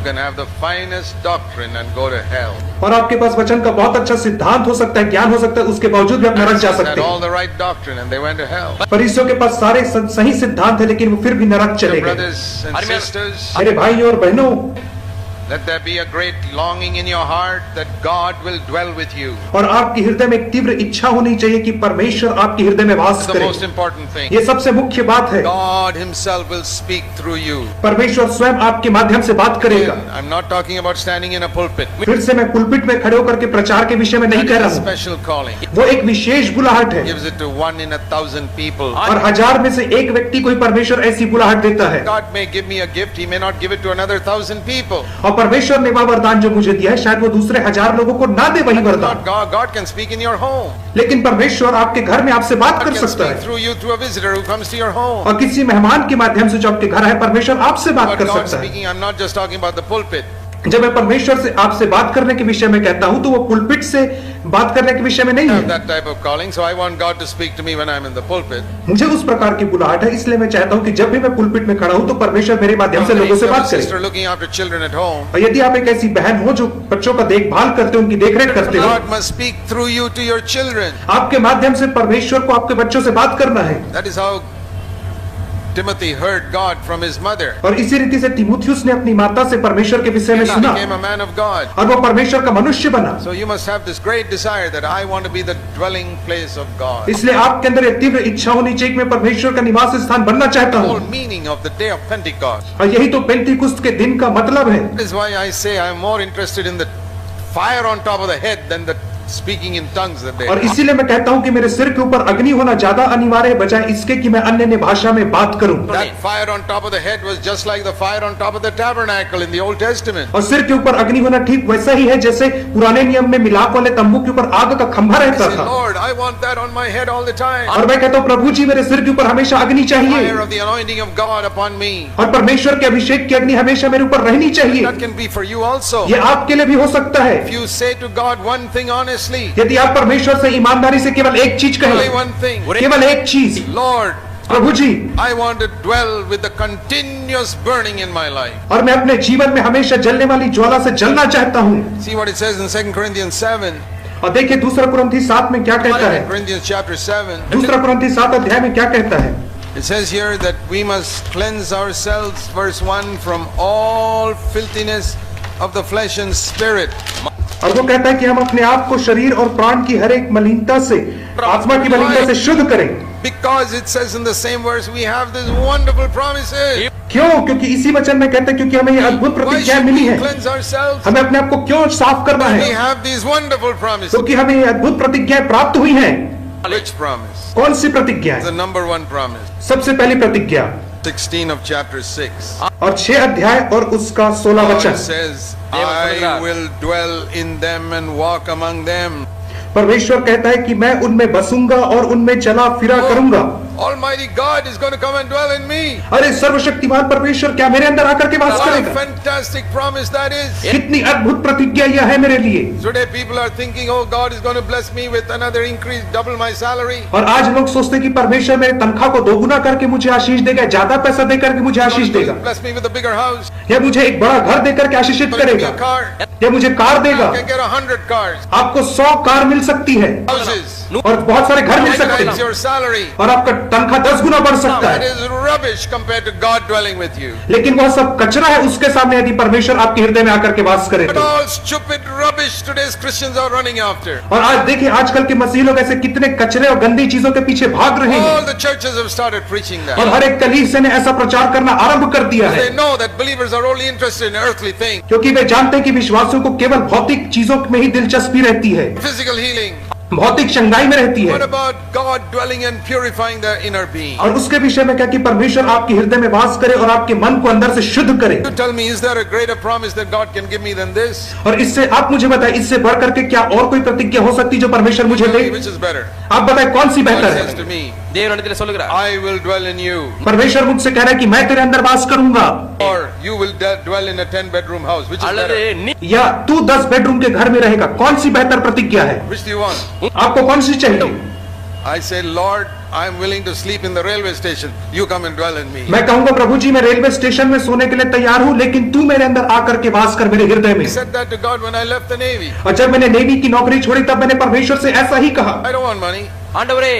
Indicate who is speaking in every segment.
Speaker 1: can have the finest doctrine and go to hell.
Speaker 2: और आपके पास वचन का बहुत अच्छा सिद्धांत हो सकता है, ज्ञान हो सकता है, उसके बावजूद भी आप नरक जा सकते
Speaker 1: All
Speaker 2: हैं।
Speaker 1: the right doctrine and they went to hell.
Speaker 2: फरीसियों के पास सारे सही सिद्धांत है, लेकिन वो फिर भी नरक चले गए।
Speaker 1: Brothers and sisters,
Speaker 2: मेरे भाइयों और बहनों,
Speaker 1: let there be a great longing in your heart that God will dwell with you.
Speaker 2: और आपके हृदय में एक तीव्र इच्छा होनी चाहिए कि परमेश्वर आपके हृदय में वास
Speaker 1: That's the
Speaker 2: करे।
Speaker 1: most important thing.
Speaker 2: ये सबसे मुख्य बात है।
Speaker 1: God Himself will speak through you.
Speaker 2: परमेश्वर स्वयं आपके माध्यम से बात करेगा।
Speaker 1: I'm not talking about standing in a pulpit.
Speaker 2: फिर से मैं पुलपिट में खड़े होकर के प्रचार के विषय में नहीं
Speaker 1: That
Speaker 2: कह
Speaker 1: is
Speaker 2: रहा
Speaker 1: a
Speaker 2: हूँ।
Speaker 1: special calling.
Speaker 2: वो एक विशेष बुलाहट है,
Speaker 1: Gives it to 1 in 1,000 people.
Speaker 2: और 1000 में से एक व्यक्ति को ही परमेश्वर ऐसी बुलाहट देता है।
Speaker 1: God may give me a gift, He may not give it to another 1,000 people.
Speaker 2: और परमेश्वर ने वह वरदान जो मुझे दिया है, शायद वो दूसरे 1000 लोगों को ना दे वही वरदान।
Speaker 1: God can speak in your home.
Speaker 2: लेकिन परमेश्वर आपके घर में आपसे बात कर
Speaker 1: God can
Speaker 2: सकता
Speaker 1: speak
Speaker 2: है,
Speaker 1: through you through a visitor who comes to your home.
Speaker 2: और किसी मेहमान के माध्यम से जो आपके घर है, परमेश्वर आपसे बात
Speaker 1: But
Speaker 2: कर
Speaker 1: God
Speaker 2: सकता है।
Speaker 1: speaking, I'm not just talking about the pulpit.
Speaker 2: जब मैं परमेश्वर से आपसे बात करने के विषय में कहता हूं, तो वो पुलपिट से बात करने के विषय में नहीं
Speaker 1: I have
Speaker 2: है।
Speaker 1: that type of calling, so I want God to speak to me when I'm in the pulpit.
Speaker 2: मुझे उस प्रकार की बुलाहट है, इसलिए मैं चाहता हूं कि जब भी मैं पुलपिट में खड़ा हूं, तो परमेश्वर मेरे माध्यम से लोगों से बात करे।
Speaker 1: Sister looking after children at home.
Speaker 2: और यदि आप एक ऐसी बहन हो जो बच्चों का देखभाल करते हो, उनकी देखरेख करते हो,
Speaker 1: God must speak through you to your children.
Speaker 2: आपके माध्यम से परमेश्वर को आपके बच्चों से बात करना है।
Speaker 1: That is how Timothy heard God from his mother.
Speaker 2: और इसी रीति से तीमुथियुस ने अपनी माता से परमेश्वर के विषय में
Speaker 1: He
Speaker 2: सुना,
Speaker 1: became a man of God.
Speaker 2: और वो परमेश्वर का मनुष्य बना।
Speaker 1: So you must have this great desire that I want to be the dwelling place of God.
Speaker 2: इसलिए आपके अंदर एक तीव्र इच्छा होनी चाहिए कि मैं परमेश्वर का निवास स्थान बनना चाहता
Speaker 1: The
Speaker 2: हूँ।
Speaker 1: whole meaning of the day of Pentecost.
Speaker 2: और यही तो पेंतीकुस्त के दिन का मतलब है।
Speaker 1: That is why I say I am more interested in the fire on top of the head than the speaking in tongues that day.
Speaker 2: और इसीलिए मैं कहता हूँ कि मेरे सिर के ऊपर अग्नि होना ज्यादा अनिवार्य है, बजाय इसके कि मैं अन्य भाषा में बात करूं।
Speaker 1: That fire on top of the head was just like the fire on top of the tabernacle in the Old Testament.
Speaker 2: और सिर के ऊपर अग्नि होना ठीक वैसा ही है जैसे पुराने नियम में मिलाप वाले तंबू के ऊपर आग का खंभा
Speaker 1: I
Speaker 2: रहता
Speaker 1: say,
Speaker 2: था।
Speaker 1: Lord, I want that on my head all the time.
Speaker 2: और मैं कहता हूँ, प्रभु जी मेरे सिर के ऊपर हमेशा अग्नि चाहिए,
Speaker 1: Fire of the anointing of God upon me.
Speaker 2: और परमेश्वर के अभिषेक की अग्नि हमेशा मेरे ऊपर रहनी चाहिए।
Speaker 1: That can be for you also.
Speaker 2: ये आपके लिए भी हो सकता है।
Speaker 1: If you say to God one thing honestly,
Speaker 2: यदि आप परमेश्वर से ईमानदारी से केवल एक चीज
Speaker 1: only
Speaker 2: कहें,
Speaker 1: one thing,
Speaker 2: केवल एक चीज,
Speaker 1: Lord,
Speaker 2: Prabhu ji,
Speaker 1: I want to dwell with the continuous burning in my life.
Speaker 2: और मैं अपने जीवन में हमेशा जलने वाली ज्वाला से जलना चाहता हूँ।
Speaker 1: See what it says in 2 Corinthians 7.
Speaker 2: और देखिए दूसरा कुरिन्थी 7 में क्या कहता
Speaker 1: 2
Speaker 2: है।
Speaker 1: Corinthians chapter 7.
Speaker 2: दूसरा कुरिन्थी 7 अध्याय में क्या कहता है।
Speaker 1: It says here that we must cleanse ourselves, verse 1, from all filthiness of the flesh and spirit.
Speaker 2: और वो कहता है कि हम अपने आप को शरीर और प्राण की हर एक मलिनता से, आत्मा की मलिनता से शुद्ध करें।
Speaker 1: Because it says in the same verse we have these wonderful promises.
Speaker 2: क्यों? क्योंकि इसी वचन में कहता है क्योंकि हमें ये अद्भुत
Speaker 1: Why
Speaker 2: प्रतिज्ञा
Speaker 1: should
Speaker 2: मिली
Speaker 1: we
Speaker 2: है।
Speaker 1: cleanse ourselves?
Speaker 2: हमें अपने आप को क्यों साफ करना
Speaker 1: We
Speaker 2: है?
Speaker 1: have these wonderful promises.
Speaker 2: क्योंकि हमें ये अद्भुत प्रतिज्ञाएं प्राप्त हुई हैं।
Speaker 1: Which promise?
Speaker 2: कौन सी प्रतिज्ञा?
Speaker 1: The number one promise.
Speaker 2: सबसे पहली प्रतिज्ञा
Speaker 1: 16 of chapter 6.
Speaker 2: और 6 अध्याय और उसका 16
Speaker 1: God
Speaker 2: वचन।
Speaker 1: says, I will dwell in them and walk among them.
Speaker 2: परमेश्वर कहता है कि मैं उनमें बसूंगा और उनमें चला फिरा करूंगा।
Speaker 1: Almighty God is going to come and dwell in me.
Speaker 2: अरे सर्वशक्तिमान परमेश्वर क्या मेरे अंदर आकर के वास
Speaker 1: What a
Speaker 2: करेगा?
Speaker 1: fantastic promise that is.
Speaker 2: कितनी अद्भुत प्रतिज्ञा यह है मेरे लिए।
Speaker 1: Today people are thinking, oh, God is going to bless me with another increase, double my salary.
Speaker 2: और आज लोग सोचते हैं कि परमेश्वर मेरे तनख्वाह को दोगुना करके मुझे आशीष देगा, ज्यादा पैसा देकर के मुझे आशीष देगा,
Speaker 1: Bless me with a bigger house.
Speaker 2: या मुझे एक बड़ा घर देकर के आशीषित
Speaker 1: Give me
Speaker 2: करेगा,
Speaker 1: a car.
Speaker 2: या मुझे कार देगा।
Speaker 1: You can get 100 cars.
Speaker 2: आपको 100 कार मिल सकती है
Speaker 1: Houses.
Speaker 2: और बहुत सारे घर मिल सकते
Speaker 1: That's
Speaker 2: हैं
Speaker 1: your salary.
Speaker 2: और आपका तनख्वाह 10 गुना बढ़ सकता
Speaker 1: That
Speaker 2: है।
Speaker 1: is rubbish compared to God dwelling with you.
Speaker 2: लेकिन वह सब कचरा है उसके सामने यदि परमेश्वर आपके हृदय में आकर के वास करे
Speaker 1: But
Speaker 2: तो।
Speaker 1: all stupid rubbish today's Christians are running after.
Speaker 2: और आज देखिए आजकल के मसीह लोग ऐसे कितने कचरे और गंदी चीजों के पीछे भाग रहे हैं,
Speaker 1: All the churches have started preaching
Speaker 2: और
Speaker 1: that.
Speaker 2: हर एक कलीसिया ने ऐसा प्रचार करना आरंभ कर दिया है,
Speaker 1: They know that believers are only interested in earthly things.
Speaker 2: क्योंकि वे जानते हैं कि विश्वासियों को केवल भौतिक चीजों में ही दिलचस्पी रहती है,
Speaker 1: Physical healing.
Speaker 2: भौतिक चंगाई में रहती
Speaker 1: What
Speaker 2: है।
Speaker 1: about God dwelling and purifying the inner being?
Speaker 2: और उसके विषय में क्या कि परमेश्वर आपके हृदय में वास करे और आपके मन को अंदर से शुद्ध करे।
Speaker 1: You tell me, is there a greater promise that God can give me than this?
Speaker 2: और इससे आप मुझे बताएं, इससे बढ़ करके क्या और कोई प्रतिज्ञा हो सकती जो परमेश्वर मुझे दे?
Speaker 1: Which is better?
Speaker 2: आप बताएं कौन सी
Speaker 1: God
Speaker 2: बेहतर
Speaker 1: says
Speaker 2: है?
Speaker 1: to me,
Speaker 3: தேவனிடத்தில் சொல்லுகிறார்
Speaker 1: I will dwell in you.
Speaker 2: परमेश्वर मुझसे कह रहा है कि मैं तेरे अंदर वास करूंगा,
Speaker 1: Or you will dwell in a 10-bedroom house. Which is
Speaker 3: அல்லது
Speaker 1: better?
Speaker 3: நீ
Speaker 2: या तू 10 बेडरूम के घर में रहेगा। कौन सी बेहतर प्रतिज्ञा है?
Speaker 1: Which do you want?
Speaker 2: आपको कौन सी चाहिए?
Speaker 1: I say, Lord, I am willing to sleep in the railway station. You come and dwell in me.
Speaker 2: मैं कहूंगा प्रभु जी मैं रेलवे स्टेशन में सोने के लिए तैयार हूँ, लेकिन तू मेरे अंदर आकर के वास कर मेरे हृदय में।
Speaker 1: I said that to God when I left the Navy.
Speaker 2: और जब मैंने नेवी की नौकरी छोड़ी तब मैंने परमेश्वर से ऐसा ही कहा,
Speaker 1: I don't want money.
Speaker 3: ஆண்டவரே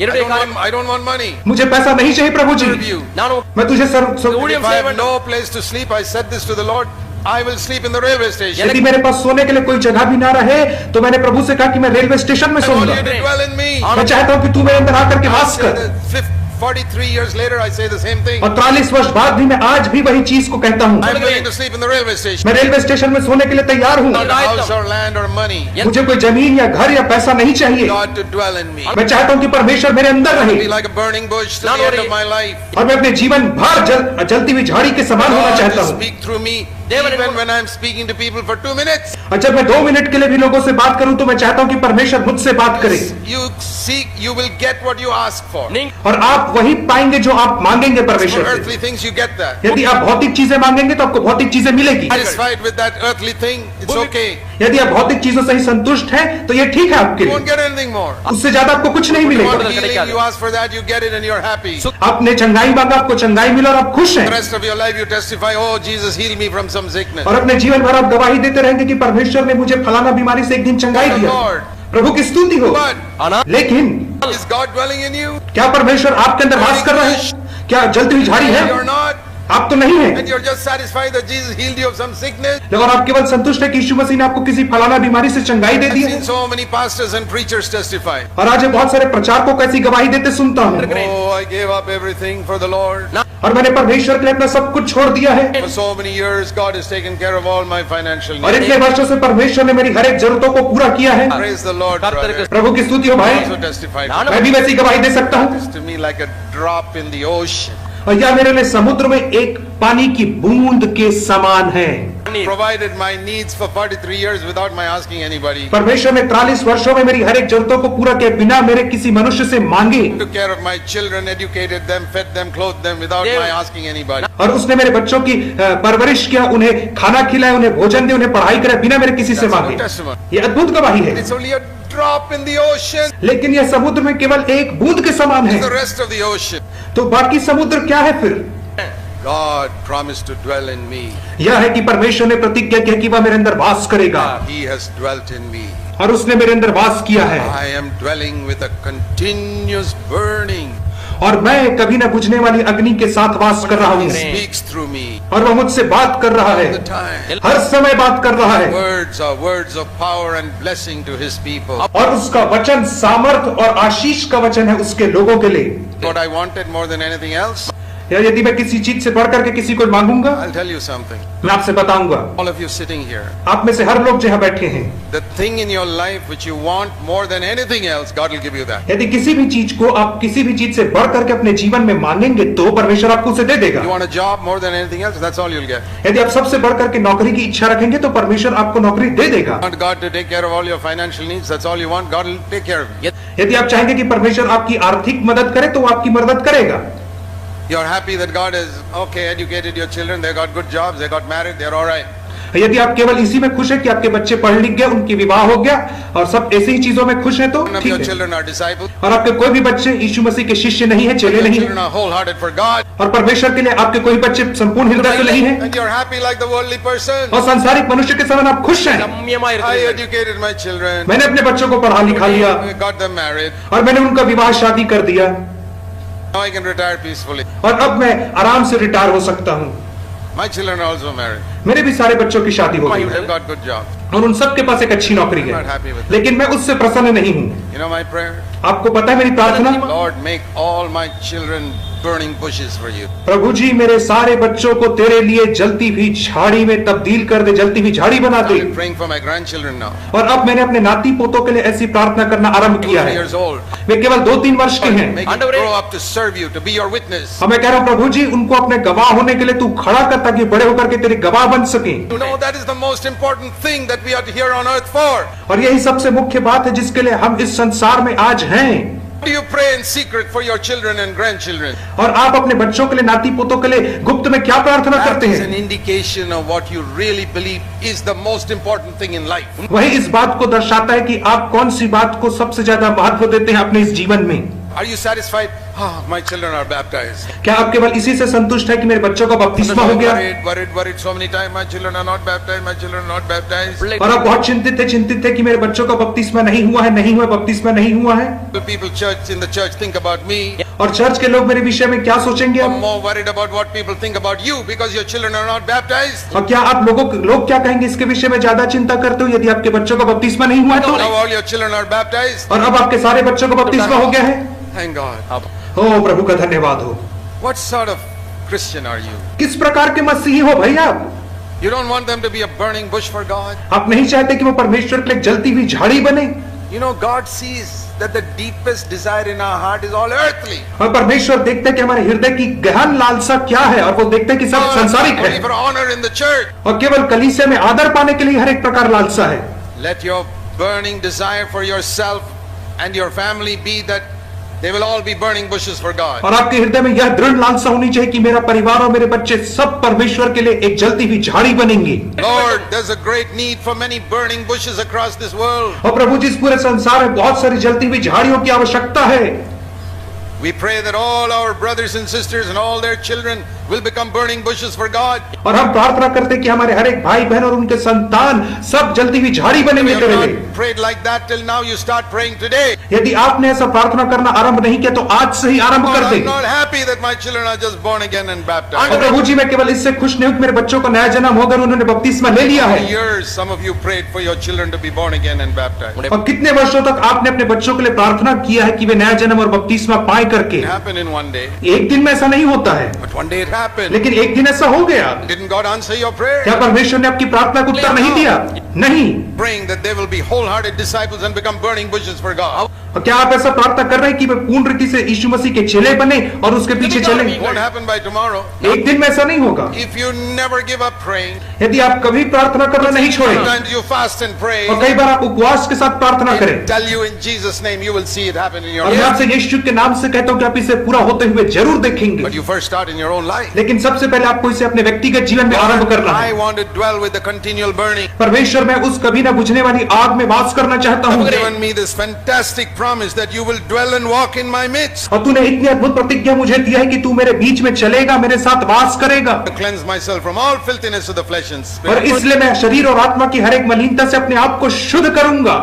Speaker 1: I don't want money.
Speaker 2: मुझे पैसा नहीं चाहिए प्रभु जी,
Speaker 1: Serve you.
Speaker 3: ನಾನು
Speaker 2: मैं तुझे
Speaker 1: If I have no place to sleep, I said this to the Lord, I will sleep in the railway station.
Speaker 2: यदि मेरे पास सोने के लिए कोई जगह भी ना रहे तो मैंने प्रभु से कहा कि मैं रेलवे स्टेशन में
Speaker 1: I want
Speaker 2: सोऊंगा।
Speaker 1: you to dwell in me.
Speaker 2: मैं चाहता हूँ कि तू मेरे अंदर आकर के
Speaker 1: I
Speaker 2: वास
Speaker 1: say
Speaker 2: कर।
Speaker 1: that 43 years later, I say the same thing.
Speaker 2: और 43 वर्ष बाद भी मैं आज भी वही चीज को कहता हूँ,
Speaker 1: I'm willing to sleep in the railway station.
Speaker 2: मैं रेलवे स्टेशन में सोने के लिए तैयार हूँ।
Speaker 1: Not a house or land or money.
Speaker 2: मुझे कोई जमीन या घर या पैसा नहीं चाहिए।
Speaker 1: God to dwell in me.
Speaker 2: मैं चाहता हूँ कि परमेश्वर मेरे अंदर
Speaker 1: Be
Speaker 2: रहे
Speaker 1: like a burning bush to the end of my life.
Speaker 2: और मैं अपने जीवन भर जलती हुई झाड़ी के समान होना
Speaker 1: God
Speaker 2: चाहता
Speaker 1: to
Speaker 2: हूँ।
Speaker 1: speak through me, even when I'm speaking to people for 2 minutes.
Speaker 2: और जब मैं 2 मिनट के लिए भी लोगों से बात करूं तो मैं चाहता हूं कि परमेश्वर मुझसे बात करे।
Speaker 1: You seek, you will get what you ask for.
Speaker 2: और आप वही पाएंगे जो आप मांगेंगे
Speaker 1: For
Speaker 2: परमेश्वर
Speaker 1: earthly
Speaker 2: से।
Speaker 1: things, you get that.
Speaker 2: यदि आप भौतिक चीजें मांगेंगे तो आपको भौतिक चीजें मिलेगी।
Speaker 1: Satisfied with that earthly thing, it's okay.
Speaker 2: यदि आप भौतिक चीजों से ही संतुष्ट हैं तो ये ठीक है आपके
Speaker 1: You won't
Speaker 2: लिए,
Speaker 1: get anything more.
Speaker 2: उससे ज्यादा आपको कुछ नहीं
Speaker 1: You want
Speaker 2: मिलेगा।
Speaker 1: healing, you ask for that, you get it, and you're happy.
Speaker 2: आपने चंगाई मांगा, आपको चंगाई मिला और आप खुश
Speaker 1: The
Speaker 2: हैं।
Speaker 1: rest of your life, you testify, oh, Jesus healed me from some sickness.
Speaker 2: और अपने जीवन भर आप गवाही देते रहेंगे कि परमेश्वर ने मुझे फलाना बीमारी से एक दिन चंगाई
Speaker 1: Thank the
Speaker 2: दिया।
Speaker 1: Lord.
Speaker 2: प्रभु की स्तुति हो।
Speaker 1: But
Speaker 2: लेकिन
Speaker 1: is God dwelling in you?
Speaker 2: क्या परमेश्वर आपके अंदर वास कर रहा है? क्या जलती हुई झाड़ी है?
Speaker 1: You're not.
Speaker 2: आप तो नहीं
Speaker 1: And
Speaker 2: है,
Speaker 1: you're just satisfied that Jesus healed you of some sickness.
Speaker 2: लेकिन आप केवल संतुष्ट है कि यीशु मसीह ने आपको किसी फलाना बीमारी से चंगाई दे दी
Speaker 1: I've
Speaker 2: है।
Speaker 1: seen so many pastors and preachers testify.
Speaker 2: और आज ये बहुत सारे प्रचारकों को ऐसी गवाही देते सुनता हूँ,
Speaker 1: Oh, I gave up everything for the Lord.
Speaker 2: और मैंने परमेश्वर के लिए अपना सब कुछ छोड़ दिया है
Speaker 1: For so many years, God has taken care of all my financial
Speaker 2: और
Speaker 1: needs.
Speaker 2: इतने वर्षों से परमेश्वर ने मेरी हर एक जरूरतों को पूरा किया है।
Speaker 1: Praise the Lord, brother.
Speaker 2: प्रभु की स्तुति हो भाई,
Speaker 1: Also testified.
Speaker 2: मैं भी वैसी गवाही दे सकता हूँ।
Speaker 1: It's to me like a drop in the ocean.
Speaker 2: और यह मेरे लिए समुद्र में एक पानी की बूंद के समान है।
Speaker 1: Provided my needs for 43 years without my asking anybody.
Speaker 2: परमेश्वर ने 43 वर्षों में मेरी हर एक जरूरतों को पूरा किया बिना मेरे किसी मनुष्य से मांगे,
Speaker 1: Took care of my children, educated them, fed them, clothed them without my asking anybody.
Speaker 2: और उसने मेरे बच्चों की परवरिश किया, उन्हें खाना खिलाया, उन्हें भोजन दिया, उन्हें पढ़ाई कराया बिना मेरे किसी से
Speaker 1: That's a
Speaker 2: मांगे।
Speaker 1: good testimony.
Speaker 2: ये अद्भुत गवाही है।
Speaker 1: It's only a drop in the ocean.
Speaker 2: लेकिन यह समुद्र में केवल एक बूंद के समान है।
Speaker 1: The rest of the ocean.
Speaker 2: तो बाकी समुद्र क्या है फिर?
Speaker 1: God promised to dwell in me.
Speaker 2: यह है कि परमेश्वर ने प्रतिज्ञा की कि वह मेरे अंदर वास करेगा
Speaker 1: He has dwelt in me.
Speaker 2: और उसने मेरे अंदर वास किया है।
Speaker 1: I am dwelling with a continuous burning.
Speaker 2: और मैं कभी न बुझने वाली अग्नि के साथ वास कर रहा
Speaker 1: He
Speaker 2: हूँ
Speaker 1: speaks through me
Speaker 2: और वह मुझसे बात कर रहा है,
Speaker 1: all the time.
Speaker 2: हर समय बात कर रहा है।
Speaker 1: Words are words of power and blessing to his people.
Speaker 2: और उसका वचन सामर्थ और आशीष का वचन है उसके लोगों के लिए।
Speaker 1: What I wanted more than anything else,
Speaker 2: या यदि मैं किसी चीज से बढ़ करके किसी को मांगूंगा,
Speaker 1: I'll tell you something.
Speaker 2: मैं आपसे बताऊंगा,
Speaker 1: All of you sitting here,
Speaker 2: आप में से हर लोग जहाँ बैठे हैं,
Speaker 1: the thing in your life which you want more than anything else, God will give you that.
Speaker 2: यदि किसी भी चीज को आप किसी भी चीज से बढ़ करके अपने जीवन में मांगेंगे तो परमेश्वर आपको उसे दे देगा।
Speaker 1: You want a job more than anything else, that's all you'll get.
Speaker 2: यदि आप सबसे बढ़ करके नौकरी की इच्छा रखेंगे तो परमेश्वर आपको नौकरी दे देगा।
Speaker 1: Want God to take care of all your financial needs, that's all you want, God will take care of you.
Speaker 2: यदि आप चाहेंगे कि परमेश्वर आपकी आर्थिक मदद करे तो वो आपकी मदद करेगा।
Speaker 1: You're happy that God has, okay, educated your children, they got good jobs, they got married, they're all right.
Speaker 2: यदि आप केवल इसी में खुश हैं कि आपके बच्चे पढ़ लिख गए, उनकी विवाह हो गया और सब ऐसी ही चीजों में खुश हैं तो
Speaker 1: None of
Speaker 2: ठीक
Speaker 1: your
Speaker 2: है।
Speaker 1: children are disciples.
Speaker 2: और आपके कोई भी बच्चे यीशु मसीह के शिष्य नहीं है, चेले
Speaker 1: Your
Speaker 2: नहीं
Speaker 1: children
Speaker 2: है,
Speaker 1: are wholehearted for God.
Speaker 2: और परमेश्वर के लिए आपके कोई बच्चे संपूर्ण हृदय से नहीं है
Speaker 1: And you're happy like the worldly person.
Speaker 2: और सांसारिक मनुष्य के समान आप खुश हैं।
Speaker 1: I educated my children.
Speaker 2: मैंने अपने बच्चों को पढ़ा लिखा लिया
Speaker 1: I got them married.
Speaker 2: और मैंने उनका विवाह शादी कर दिया
Speaker 1: Now I can retire peacefully.
Speaker 2: और अब मैं आराम से रिटायर हो सकता हूँ।
Speaker 1: My children are also married.
Speaker 2: मेरे भी सारे बच्चों की शादी हो गई
Speaker 1: They've got good jobs.
Speaker 2: और उन सबके पास एक अच्छी नौकरी
Speaker 1: I'm not
Speaker 2: है,
Speaker 1: happy with it.
Speaker 2: लेकिन मैं उससे प्रसन्न नहीं हूँ।
Speaker 1: You know my prayer?
Speaker 2: आपको पता है मेरी प्रार्थना,
Speaker 1: Lord, make all my children burning bushes for you.
Speaker 2: प्रभु जी मेरे सारे बच्चों को तेरे लिए जलती हुई झाड़ी में तब्दील कर दे, जलती हुई झाड़ी बना दे।
Speaker 1: I'm praying for my grandchildren now.
Speaker 2: और अब मैंने अपने नाती पोतों के लिए ऐसी प्रार्थना करना आरंभ
Speaker 1: 2
Speaker 2: किया है।
Speaker 1: years old.
Speaker 2: वे केवल 2-3 वर्ष के हैं
Speaker 1: Make them grow up to serve you, to be your witness.
Speaker 2: और मैं कह रहा हूँ प्रभु जी उनको अपने गवाह होने के लिए तू खड़ा कर ताकि बड़े होकर के तेरे गवाह बन सके।
Speaker 1: You know that is the most important thing that we are here on earth for.
Speaker 2: और यही सबसे मुख्य बात है जिसके लिए हम इस संसार में आज हैं।
Speaker 1: Do you pray in secret for your children and grandchildren?
Speaker 2: और आप अपने बच्चों के लिए, नाती पोतों के लिए गुप्त में क्या प्रार्थना
Speaker 1: That
Speaker 2: करते
Speaker 1: is an
Speaker 2: हैं?
Speaker 1: indication of what you really believe is the most important thing in life.
Speaker 2: वही इस बात को दर्शाता है कि आप कौन सी बात को सबसे ज्यादा महत्व देते हैं अपने इस जीवन में।
Speaker 1: Are you satisfied? Ah, my children are baptized.
Speaker 2: क्या आप केवल इसी से संतुष्ट है कि मेरे बच्चों का बपतिस्मा हो गया?
Speaker 1: Worried so many times. My children are not baptized. My children are not baptized.
Speaker 2: और आप बहुत चिंतित थे कि मेरे बच्चों का बपतिस्मा नहीं हुआ है, बपतिस्मा नहीं हुआ है।
Speaker 1: People in the church think about me.
Speaker 2: और चर्च के लोग मेरे विषय में क्या सोचेंगे?
Speaker 1: I'm more worried about what people think about you because your children are not baptized.
Speaker 2: और क्या आप लोग क्या कहेंगे इसके विषय में ज्यादा चिंता करते हो यदि आपके बच्चों का बपतिस्मा नहीं हुआ तो?
Speaker 1: Now all your children are baptized.
Speaker 2: और अब आपके सारे बच्चों का बपतिस्मा हो गया है।
Speaker 1: Thank God.
Speaker 2: ओ प्रभु का धन्यवाद हो।
Speaker 1: What sort of Christian are you?
Speaker 2: किस प्रकार के मसीही हो भाई आप?
Speaker 1: You don't want them to be a burning bush for God.
Speaker 2: आप नहीं चाहते कि वो परमेश्वर के लिए जलती हुई झाड़ी बने?
Speaker 1: You know, God sees that the deepest desire in our heart is all earthly.
Speaker 2: और परमेश्वर देखते हैं कि हमारे हृदय की गहन लालसा क्या है, और वो देखते हैं कि सब सांसारिक है।
Speaker 1: Only for honor in the church.
Speaker 2: और केवल कलीसिया में आदर पाने के लिए हर एक प्रकार लालसा है।
Speaker 1: Let your burning desire for yourself and your family be that they will all be burning bushes for God.
Speaker 2: और आपके हृदय में यह दृढ़ लालसा होनी चाहिए कि मेरा परिवार और मेरे बच्चे सब परमेश्वर के लिए एक जलती हुई झाड़ी बनेंगे।
Speaker 1: Lord, there's a great need for many burning bushes across this world.
Speaker 2: और प्रभु जी, इस पूरे संसार में बहुत सारी जलती हुई झाड़ियों की आवश्यकता है।
Speaker 1: We pray that all our brothers and sisters and all their children will become burning bushes for God.
Speaker 2: और हम प्रार्थना करते हैं कि हमारे हर एक भाई बहन और उनके संतान सब जलती हुई झाड़ी बनेंगे तेरे लिए।
Speaker 1: Prayed like that till now, you start praying today.
Speaker 2: यदि आपने ऐसा प्रार्थना करना आरंभ नहीं किया तो आज से ही आरंभ कर दे।
Speaker 1: I'm not happy that my children are just born again and baptized.
Speaker 2: और प्रभु जी, मैं केवल इससे खुश नहीं हूं कि मेरे बच्चों को नया जन्म होकर उन्होंने बपतिस्मा ले लिया है।
Speaker 1: For years, some of you prayed for your children to be born again and baptized.
Speaker 2: और कितने वर्षों तक आपने अपने बच्चों के लिए प्रार्थना किया है कि वे नया जन्म और बपतिस्मा पाए करके।
Speaker 1: It happened in one day.
Speaker 2: एक दिन में ऐसा नहीं होता है,
Speaker 1: But one day it happened.
Speaker 2: लेकिन एक दिन ऐसा हो गया।
Speaker 1: Didn't God answer your prayer?
Speaker 2: क्या परमेश्वर ने आपकी प्रार्थना को उत्तर नहीं दिया? नहीं।
Speaker 1: Praying that they will be wholehearted disciples and become burning bushes for God.
Speaker 2: और क्या आप ऐसा प्रार्थना कर रहे हैं कि वे पूर्ण रीति से यीशु मसीह के चेले बने और उसके पीछे चले?
Speaker 1: It won't happen by tomorrow.
Speaker 2: एक दिन में ऐसा नहीं होगा।
Speaker 1: If you never give up praying,
Speaker 2: यदि आप कभी प्रार्थना करना नहीं छोड़ें
Speaker 1: sometimes you fast and pray,
Speaker 2: और कई बार आप उपवास के साथ प्रार्थना करें,
Speaker 1: I tell you in Jesus' name, you will see it happen in your
Speaker 2: और मैं
Speaker 1: life.
Speaker 2: आपसे यीशु के नाम से कहता हूं कि आप इसे पूरा होते हुए जरूर देखेंगे।
Speaker 1: But you first start in your own life.
Speaker 2: लेकिन सबसे पहले आपको इसे अपने व्यक्तिगत जीवन में आरंभ करना
Speaker 1: I
Speaker 2: है।
Speaker 1: want to dwell with the continual burning.
Speaker 2: परमेश्वर, मैं उस कभी न बुझने वाली आग में वास करना चाहता हूँ।
Speaker 1: You've given me this fantastic promise that you will dwell and walk in my midst.
Speaker 2: और तूने इतनी अद्भुत प्रतिज्ञा मुझे दिया है कि तू मेरे बीच में चलेगा, मेरे साथ वास करेगा।
Speaker 1: To cleanse myself from all filthiness of the flesh and
Speaker 2: और
Speaker 1: spirit.
Speaker 2: इसलिए मैं शरीर और आत्मा की हर एक मलिनता से अपने आप को शुद्ध करूंगा।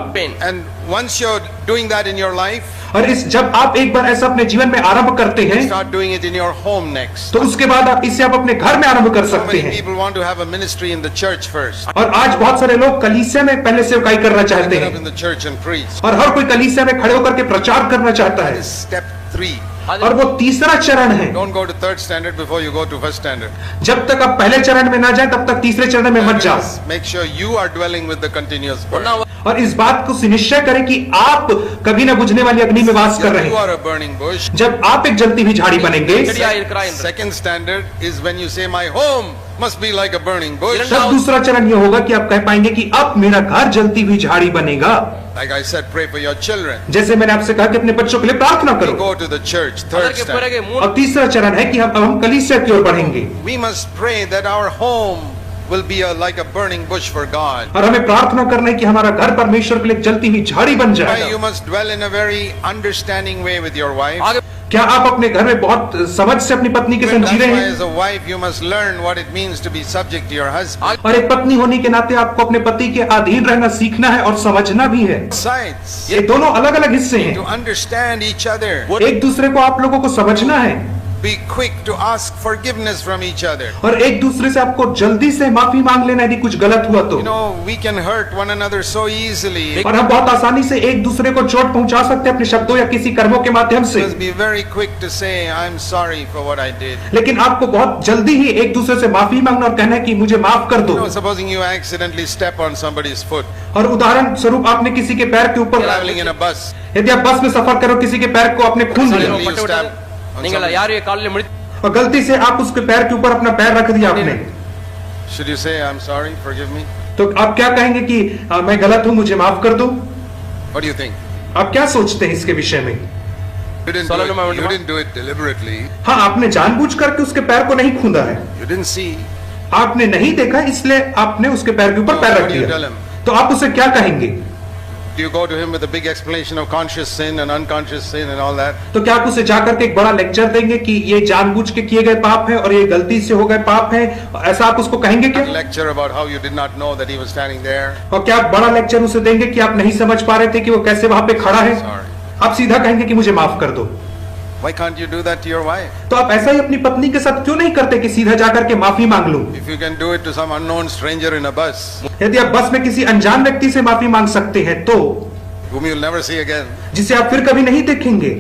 Speaker 1: And once you're doing that in your life,
Speaker 2: और जब आप एक बार ऐसा अपने जीवन में आरंभ करते हैं,
Speaker 1: start doing it in your home next.
Speaker 2: तो उसके बाद आप इसे आप अपने घर में आरंभ कर
Speaker 1: So
Speaker 2: सकते
Speaker 1: many
Speaker 2: हैं।
Speaker 1: people want to have a ministry in the church first.
Speaker 2: और आज बहुत सारे लोग कलीसिया में पहले सेवकाई करना चाहते
Speaker 1: Get up
Speaker 2: हैं,
Speaker 1: in the church and preach.
Speaker 2: और हर कोई कलीसिया में खड़े होकर के प्रचार करना चाहता
Speaker 1: That
Speaker 2: है,
Speaker 1: is step 3.
Speaker 2: और वो तीसरा चरण है।
Speaker 1: Don't go to third standard before you go to first standard.
Speaker 2: जब तक आप पहले चरण में ना जाए तब तक तीसरे चरण में मत जाओ।
Speaker 1: Make sure you are dwelling with the continuous burning.
Speaker 2: और इस बात को सुनिश्चय करें कि आप कभी न बुझने वाली अग्नि में वास कर रहे
Speaker 1: You
Speaker 2: हैं।
Speaker 1: are a burning bush.
Speaker 2: जब आप एक जलती हुई झाड़ी बनेंगे,
Speaker 1: Second standard is when you say my home must be like a burning bush.
Speaker 2: तब दूसरा चरण ये होगा कि आप कह पाएंगे कि अब मेरा घर जलती हुई झाड़ी बनेगा।
Speaker 1: Like I said, pray for your children.
Speaker 2: जैसे मैंने आपसे कहा कि अपने बच्चों के लिए प्रार्थना
Speaker 1: We
Speaker 2: करो।
Speaker 1: go to the church. Third standard.
Speaker 2: और तीसरा चरण है कि हम कलीसिया की ओर बढ़ेंगे,
Speaker 1: We must pray that our home will be like a burning bush for God.
Speaker 2: और हमें प्रार्थना करना है कि हमारा घर परमेश्वर के लिए जलती हुई झाड़ी बन
Speaker 1: Why
Speaker 2: जाए।
Speaker 1: you must dwell in a very understanding way with your wife.
Speaker 2: क्या आप अपने घर में बहुत समझ से अपनी पत्नी के
Speaker 1: That's
Speaker 2: संग जी रहे
Speaker 1: why
Speaker 2: हैं?
Speaker 1: as a wife you must learn what it means to be subject to your husband.
Speaker 2: और एक पत्नी होने के नाते आपको अपने पति के अधीन रहना सीखना है और समझना भी है।
Speaker 1: Sides.
Speaker 2: ये दोनों अलग अलग हिस्से
Speaker 1: To
Speaker 2: हैं,
Speaker 1: understand each other.
Speaker 2: एक दूसरे को आप लोगों को समझना है,
Speaker 1: Be quick to ask forgiveness from each other.
Speaker 2: और एक दूसरे से आपको जल्दी से माफी मांग लेना यदि कुछ गलत हुआ तो।
Speaker 1: You know, we can hurt one another so easily.
Speaker 2: और हम बहुत आसानी से एक दूसरे को चोट पहुंचा सकते हैं अपने शब्दों या किसी कर्मों के माध्यम से,
Speaker 1: Just be very quick to say, I'm sorry for what I did.
Speaker 2: लेकिन आपको बहुत जल्दी ही एक दूसरे से माफी मांगना और कहना है कि मुझे माफ कर दो।
Speaker 1: You know, supposing you accidentally step on somebody's foot,
Speaker 2: और उदाहरण स्वरूप आपने किसी के पैर के ऊपर,
Speaker 1: traveling in a bus,
Speaker 2: यदि आप बस में सफर करो, किसी के पैर को आपने खून दिया
Speaker 1: suddenly you step on somebody.
Speaker 2: और गलती से आप उसके पैर के ऊपर अपना पैर रख दिया आपने,
Speaker 1: Should you say, I'm sorry, forgive me?
Speaker 2: तो आप क्या कहेंगे कि मैं गलत हूं, मुझे माफ कर दो?
Speaker 1: What do you think?
Speaker 2: आप क्या सोचते हैं इसके विषय में?
Speaker 1: You didn't do it deliberately.
Speaker 2: हाँ, आपने जानबूझ करके उसके पैर को नहीं खूंदा है,
Speaker 1: You didn't see.
Speaker 2: आपने नहीं देखा, इसलिए आपने उसके पैर के ऊपर पैर रख
Speaker 1: What do you tell
Speaker 2: दिया।
Speaker 1: him?
Speaker 2: तो आप उसे क्या कहेंगे?
Speaker 1: Do you go to him with a big explanation of conscious sin and unconscious sin and all that?
Speaker 2: तो क्या आप उसे जाकर के एक बड़ा लेक्चर देंगे कि ये जानबूझ के किए गए पाप है और ये गलती से हो गए पाप है, ऐसा आप उसको कहेंगे क्या?
Speaker 1: A lecture about how you did not know that he was standing there.
Speaker 2: और क्या आप बड़ा लेक्चर उसे देंगे कि आप नहीं समझ पा रहे थे कि वो कैसे वहां पे खड़ा है?
Speaker 1: Sorry.
Speaker 2: आप सीधा कहेंगे कि मुझे माफ कर दो।
Speaker 1: Why can't you do that to your wife?
Speaker 2: तो आप ऐसा ही अपनी पत्नी के साथ क्यों नहीं करते कि सीधा जाकर के माफी मांग लो?
Speaker 1: If you can do it to some unknown stranger in a bus,
Speaker 2: यदि आप बस में किसी अनजान व्यक्ति से माफी मांग सकते हैं तो,
Speaker 1: whom you'll never see again,
Speaker 2: जिसे आप फिर कभी नहीं देखेंगे,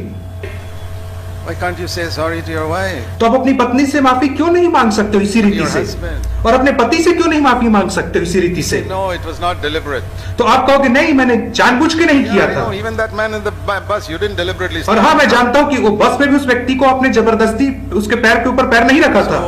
Speaker 1: why can't you say sorry to your wife?
Speaker 2: तो आप अपनी पत्नी से माफी क्यों नहीं मांग सकते हो इसी रीति
Speaker 1: Your
Speaker 2: से?
Speaker 1: husband.
Speaker 2: और अपने पति से क्यों नहीं माफी मांग सकते हो इसी रीति से?
Speaker 1: No, it was not deliberate.
Speaker 2: तो आप कहोगे नहीं, मैंने जानबूझ के नहीं किया
Speaker 1: Yeah, I
Speaker 2: था।
Speaker 1: know, even that man in the bus, you didn't deliberately.
Speaker 2: और हाँ, मैं जानता हूँ कि वो बस में भी उस व्यक्ति को आपने जबरदस्ती उसके पैर के ऊपर पैर नहीं रखा था।